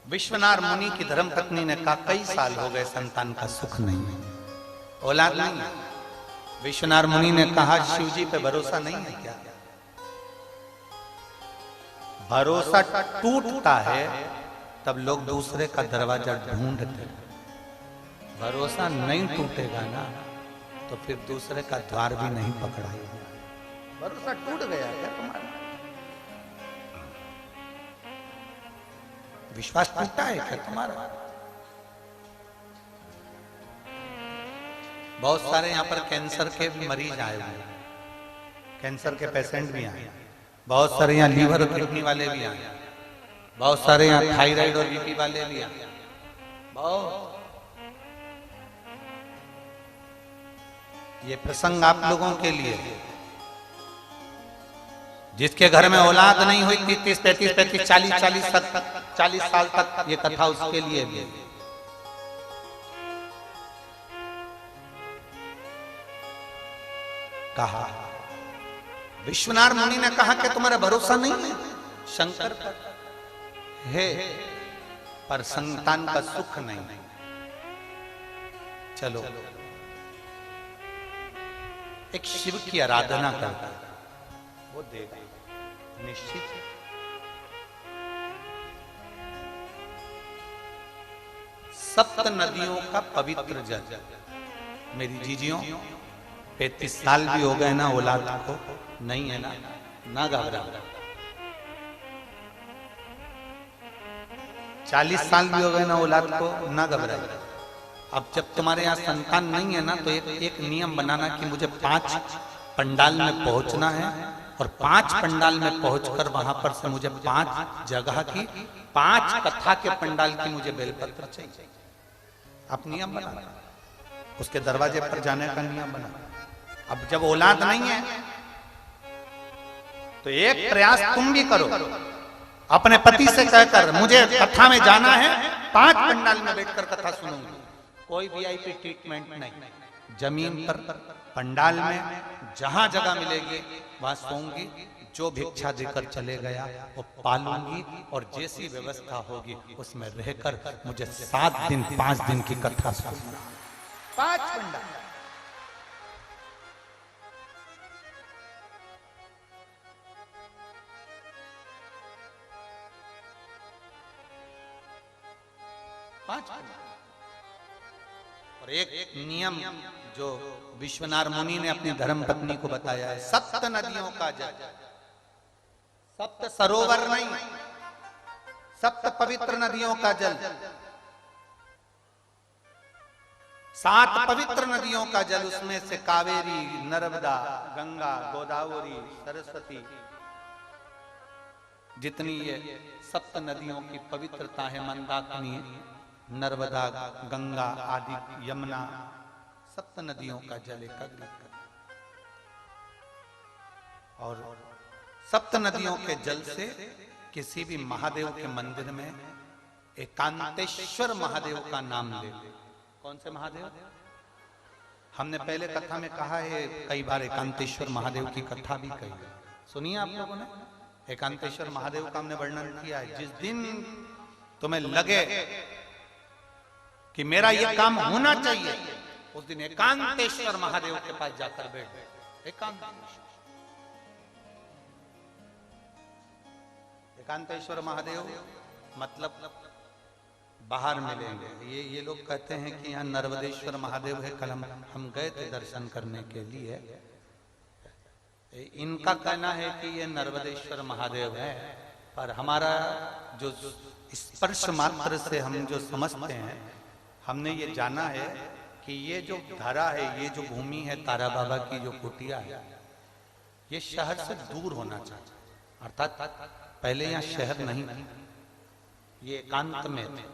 विश्वनाथ मुनि की धर्मपत्नी ने कहा कई साल हो गए संतान का सुख नहीं है, औलाद नहीं है। विश्वनाथ मुनि ने कहा शिव जी पे भरोसा नहीं है क्या? भरोसा टूटता है तब लोग दूसरे का दरवाजा ढूंढते हैं, भरोसा नहीं टूटेगा ना तो फिर दूसरे का द्वार भी नहीं पकड़ाएगा। भरोसा टूट गया क्या तुम्हारा? विश्वास टूटा है क्या तुम्हारा? बहुत सारे यहाँ पर कैंसर के मरीज आए हुए, कैंसर के पेशेंट भी आए, बहुत सारे यहाँ लीवर और किडनी वाले भी आए, बहुत सारे यहाँ थायराइड और बीपी वाले भी आए। बहुत ये प्रसंग आप लोगों के लिए है। जिसके घर में औलाद नहीं हुई 30, 35, 40 साल तक ये कथा उसके लिए भी। कहा विश्वनाथ मुनि ने कहा कि तुम्हारा भरोसा नहीं है शंकर पर है, पर संतान का सुख नहीं। चलो एक शिव की आराधना करता है वो देगा निश्चित। सप्त नदियों का पवित्र जल। मेरी जीजियों 35 साल भी हो गए ना औलाद को, नहीं है ना घबरा। 40 साल भी हो गए ना औलाद को, ना घबरा। अब जब तुम्हारे यहाँ संतान नहीं है ना तो एक नियम बनाना कि मुझे 5 पंडाल में पहुंचना है और 5 पंडाल में पहुंचकर वहां पर से मुझे 5 जगह की 5 कथा के पंडाल की मुझे बेलपत्र चाहिए। आप नियम बना, उसके दरवाजे पर जाने का नियम बना। अब जब औलाद नहीं है तो एक प्रयास तुम भी करो, अपने पति से कहकर मुझे कथा में जाना है, 5 पंडाल में बैठकर कथा सुनूंगी। कोई वीआईपी ट्रीटमेंट नहीं, जमीन पर पंडाल में जहां जगह मिलेगी वहां सोऊंगी, जो भिक्षा देकर चले गया वो पालूंगी और जैसी व्यवस्था होगी उसमें रहकर मुझे 7 दिन 5 दिन की कथा सुनना। 5 पंडाल। और एक नियम जो विश्वनाथ मुनि ने अपनी धर्म पत्नी को बताया है, 7 नदियों का जल, 7 सरोवर नहीं, 7 पवित्र नदियों का जल, 7 पवित्र नदियों का जल, उसमें से कावेरी, नर्मदा, गंगा, गोदावरी, सरस्वती, जितनी ये 7 नदियों की पवित्रता है, मंदाकिनी, नर्मदा, गंगा आदि, यमुना, 7 नदियों का जल एकत्रित कर और 7 नदियों के जल से किसी भी महादेव के मंदिर में एकांतेश्वर महादेव का नाम ले। कौन से महादेव? हमने पहले कथा में कहा है, कई बार एकांतेश्वर महादेव की कथा भी कही है, सुनिए आप लोगों ने। एकांतेश्वर महादेव का हमने वर्णन किया है। जिस दिन तुम्हें लगे कि मेरा ये काम होना चाहिए, उस दिन एकांतेश्वर महादेव के पास जाकर बैठ। एकांतेश्वर महादेव मतलब बाहर मिलेंगे। ये लोग कहते हैं कि यहाँ नर्मदेश्वर महादेव है, कल हम गए थे दर्शन करने के लिए। इनका कहना है कि ये नर्मदेश्वर महादेव है, पर हमारा जो स्पर्श मात्र से हम जो समझते हैं, हमने ये जाना है कि ये जो धरा है, ये जो भूमि है तारा बाबा की जो कुटिया है, ये शहर से दूर होना चाहिए। अर्थात पहले यहाँ शहर नहीं थी, ये एकांत में थी।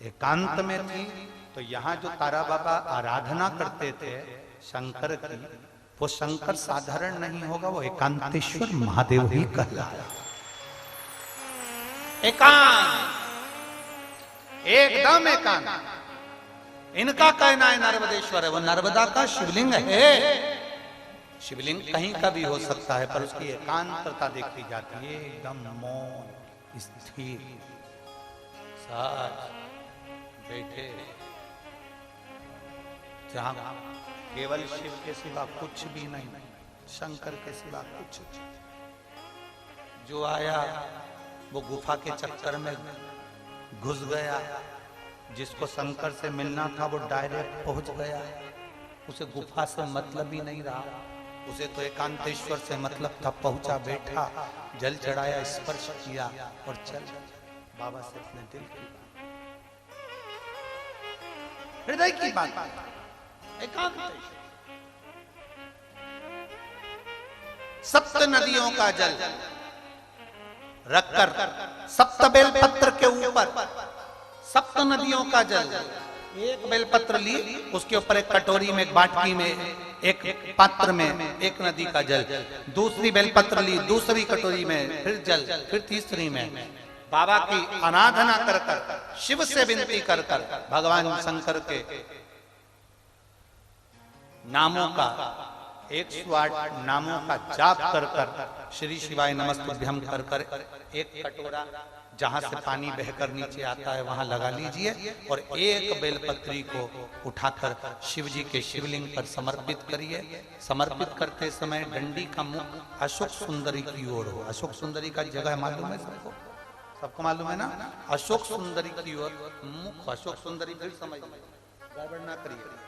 एकांत में थी तो यहाँ जो तारा बाबा आराधना करते थे शंकर की, वो शंकर साधारण नहीं होगा, वो एकांतेश्वर महादेव ही कहलाया। एकांत, एकदम एकांत। इनका कहना है नर्मदेश्वर है, वो नर्मदा का शिवलिंग है। शिवलिंग कहीं का भी हो सकता है, पर उसकी एकांतता देखी जाती है, एकदम मौन स्थिर साज बैठे, जहां केवल शिव के सिवा कुछ भी नहीं, शंकर के सिवा कुछ। जो आया वो गुफा के चक्कर में घुस गया, जिसको शंकर से मिलना था वो डायरेक्ट पहुंच गया, उसे गुफा से मतलब ही नहीं रहा, उसे तो एकांतेश्वर से मतलब था। पहुंचा, बैठा, जल चढ़ाया, स्पर्श किया और चल बाबा से अपने दिल की बात, हृदय की बात, एकांतेश्वर। सप्त नदियों का जल रखकर, सप्त बेलपत्र के ऊपर सप्त नदियों का जल, एक बेलपत्र ली, उसके ऊपर एक कटोरी में, एक बाटकी में, एक पात्र में एक नदी का जल, दूसरी बेलपत्र ली, दूसरी कटोरी में फिर जल, फिर तीसरी में बाबा की आराधना कर कर, शिव से विनती कर कर, भगवान शंकर के नामों का 108 नामों का जाप कर कर, श्री शिवाय नमस्तुभ्यम कर कर, एक कटोरा जहां से पानी बहकर नीचे आता है वहां लगा लीजिए और एक बेलपत्री को उठाकर शिव जी के शिवलिंग पर समर्पित करिए। समर्पित करते समय डंडी का मुख अशोक सुंदरी की ओर हो। अशोक सुंदरी का जगह मालूम है सबको? सबको मालूम है ना? अशोक सुंदरी की ओर मुख, अशोक सुंदरी फिर समझ गड़बड़ ना करिए।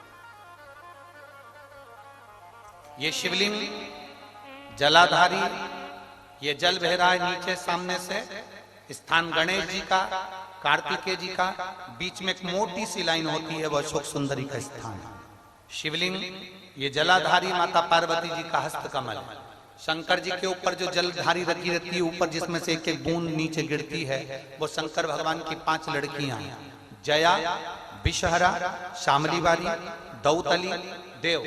ये शिवलिंग जलाधारी, ये जल बह रहा है नीचे सामने से, स्थान गणेश जी का, कार्तिकेय जी का, बीच में एक मोटी सी लाइन होती है, वो अशोक सुंदरी का स्थान है। शिवलिंग ये जलाधारी माता पार्वती जी का हस्त कमल, शंकर जी के ऊपर जो जलधारी रखी रहती है ऊपर, जिसमें से एक एक बूंद नीचे गिरती है, वो शंकर भगवान की 5 लड़कियां हैं, जया, विषहरा, शामलीवारी, दौतली, देव।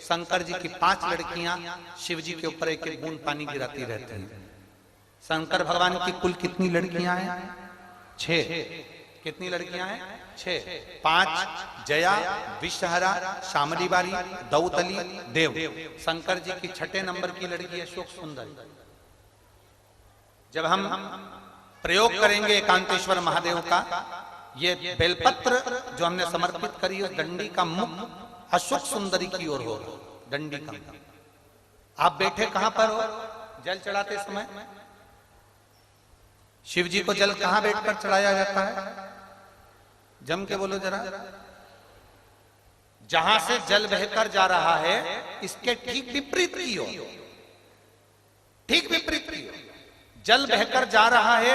शंकर जी की 5 लड़कियां शिव जी के ऊपर एक एक बूंद पानी गिराती रहती हैं। शंकर भगवान की कुल कितनी लड़कियां हैं? 6। कितनी लड़कियां हैं? 6। 5 जया, विषहरा, शामलीवारी, दौतली, देव। शंकर जी की 6 नंबर की लड़की अशोक सुंदरी। जब हम प्रयोग करेंगे एकांतेश्वर महादेव का, ये बेलपत्र जो हमने समर्पित करी है, डंडी का मुख अशोक सुंदरी की ओर हो, डंडी का। आप बैठे कहां पर हो? जल चढ़ाते समय शिव जी को जल कहां बैठकर चढ़ाया जाता है? जम के बोलो जरा। जहां से जल बहकर जा रहा है इसके ठीक विपरीत की ओर, ठीक विपरीत की ओर जल बहकर जा रहा है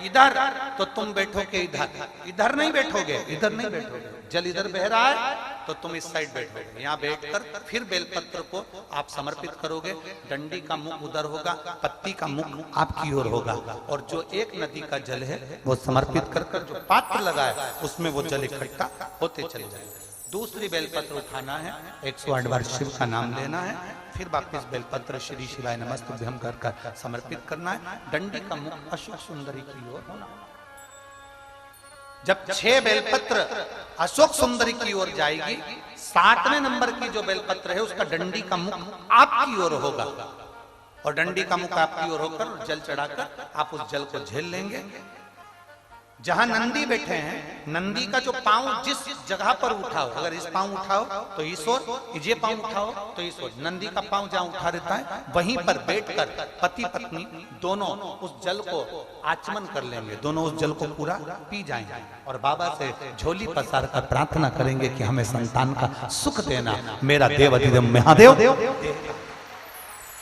इधर, तो तुम बैठोगे इधर, इधर नहीं बैठोगे, इधर नहीं बैठोगे। जल इधर बह रहा है तो तुम इस साइड बैठोगे। यहाँ बैठकर फिर बेलपत्र को आप समर्पित करोगे। डंडी का मुख उधर होगा, पत्ती का मुख आपकी ओर होगा, और जो एक नदी का जल है वो समर्पित कर कर जो पात्र लगा है उसमें वो जल इकट्ठा होते चले जाएगा। दूसरी बेलपत्र उठाना है, 108 बार शिव का नाम लेना है, फिर वापस बेलपत्र श्री शिवाय नमस्तुभ्यम कर कर समर्पित करना है। डंडी का मुख अशोक सुंदरी की ओर होना। जब 6 बेलपत्र अशोक सुंदरी की ओर जाएगी, 7वें नंबर की जो बेलपत्र है उसका डंडी का मुख आपकी ओर होगा, और डंडी का मुख आपकी ओर होकर जल चढ़ाकर आप उस जल को झेल लेंगे। जहां नंदी बैठे हैं, नंदी का जो पांव जिस जगह पर उठाओ, अगर इस पांव उठाओ तो इस ओर, ये पांव उठाओ तो इस ओर, नंदी का पांव जहां उठा रहता है वहीं पर बैठकर पति पत्नी दोनों उस जल को आचमन कर लेंगे, दोनों उस जल को पूरा पी जाएंगे और बाबा से झोली पसार कर प्रार्थना करेंगे कि हमें संतान का सुख देना, मेरा देवाधिदेव महादेव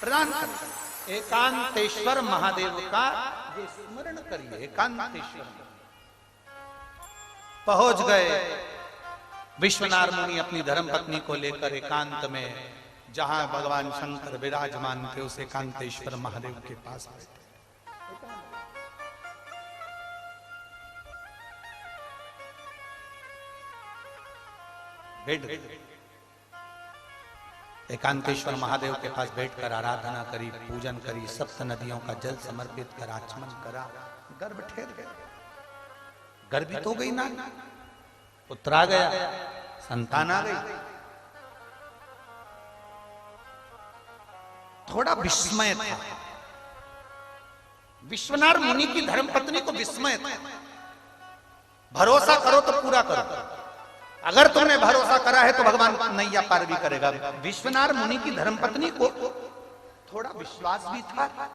प्रदान करें। एकांतेश्वर महादेव का ये स्मरण करिए। एकांतेश्वर पहुंच गए विश्वनाथ मुनि अपनी धर्मपत्नी को लेकर एकांत में, जहां भगवान शंकर विराजमान थे, उस एकांतेश्वर महादेव के पास बैठ गए। एकांतेश्वर महादेव के पास बैठकर आराधना करी, पूजन करी, सप्त नदियों का जल समर्पित कर आचमन करा। गर्भ ठहर गया, गर्भित हो गई ना, पुत्र आ गया, संतान आ गई। थोड़ा विस्मय था, विश्वनाथ मुनि की धर्मपत्नी को विस्मय था। भरोसा करो तो पूरा करो। अगर तुमने भरोसा करा है तो भगवान नैया पार भी करेगा। विश्वनाथ मुनि की धर्मपत्नी को थोड़ा विश्वास भी था